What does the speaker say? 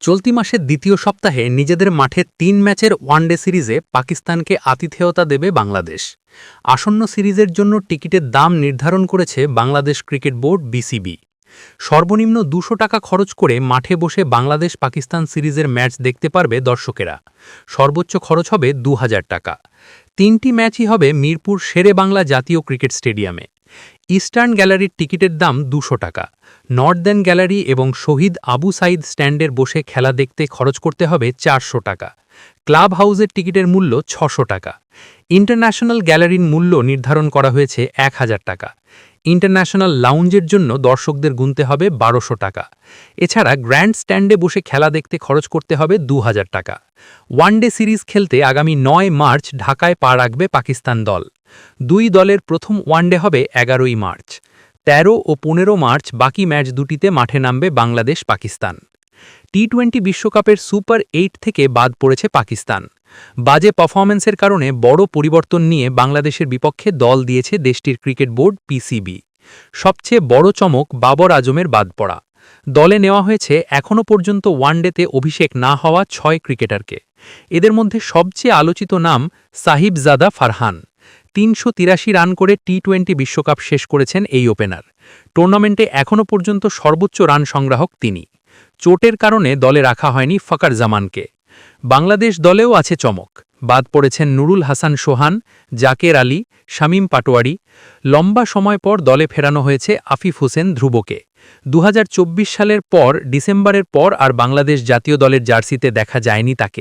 চলতি মাসের দ্বিতীয় সপ্তাহে নিজেদের মাঠে ৩ ম্যাচের ওয়ানডে সিরিজে পাকিস্তানকে আতিথেয়তা দেবে বাংলাদেশ। আসন্ন সিরিজের জন্য টিকিটের দাম নির্ধারণ করেছে বাংলাদেশ ক্রিকেট বোর্ড বিসিবি। সর্বনিম্ন ২০০ টাকা খরচ করে মাঠে বসে বাংলাদেশ পাকিস্তান সিরিজের ম্যাচ দেখতে পারবে দর্শকেরা। সর্বোচ্চ খরচ হবে ২০০০ টাকা। ৩টি ম্যাচই হবে মিরপুর শেরে বাংলা জাতীয় ক্রিকেট স্টেডিয়ামে। ইস্টার্ন গ্যালারির টিকিটের দাম ২০০ টাকা। নর্দার্ন গ্যালারি এবং শহীদ আবু সাইদ স্ট্যান্ডের বসে খেলা দেখতে খরচ করতে হবে ৪০০ টাকা। ক্লাব হাউসের টিকিটের মূল্য ৬০০ টাকা। ইন্টারন্যাশনাল গ্যালারির মূল্য নির্ধারণ করা হয়েছে ১০০০ টাকা। ইন্টারন্যাশনাল লাউঞ্জের জন্য দর্শকদের গুনতে হবে ১২০০ টাকা। এছাড়া গ্র্যান্ড স্ট্যান্ডে বসে খেলা দেখতে খরচ করতে হবে ২০০০ টাকা। ওয়ানডে সিরিজ খেলতে আগামী ৯ মার্চ ঢাকায় পা রাখবে পাকিস্তান দল। দুই দলের প্রথম ওয়ানডে হবে ১১ই মার্চ। ১৩ ও ১৫ মার্চ বাকি ম্যাচ দুটিতে মাঠে নামবে বাংলাদেশ পাকিস্তান। টি-২০ বিশ্বকাপের সুপার ৮ থেকে বাদ পড়েছে পাকিস্তান। বাজে পারফরম্যান্সের কারণে বড় পরিবর্তন নিয়ে বাংলাদেশের বিপক্ষে দল দিয়েছে দেশটির ক্রিকেট বোর্ড পিসিবি। সবচেয়ে বড় চমক বাবর আজমের বাদ পড়া। দলে নেওয়া হয়েছে এখনও পর্যন্ত ওয়ানডেতে অভিষেক না হওয়া ৬ ক্রিকেটারকে। এদের মধ্যে সবচেয়ে আলোচিত নাম সাহিবজাদা ফারহান। ৩৮৩ রান করে টি-২০ বিশ্বকাপ শেষ করেছেন এই ওপেনার। টুর্নামেন্টে এখনও পর্যন্ত সর্বোচ্চ রান সংগ্রাহক তিনি। চোটের কারণে দলে রাখা হয়নি ফকর জামানকে। বাংলাদেশ দলেও আছে চমক। বাদ পড়েছেন নুরুল হাসান সোহান, জাকের আলী, শামীম পাটোয়ারি। লম্বা সময় পর দলে ফেরানো হয়েছে আফিফ হোসেন ধ্রুবকে। ২০২৪ সালের পর ডিসেম্বরের পর আর বাংলাদেশ জাতীয় দলের জার্সিতে দেখা যায়নি তাকে।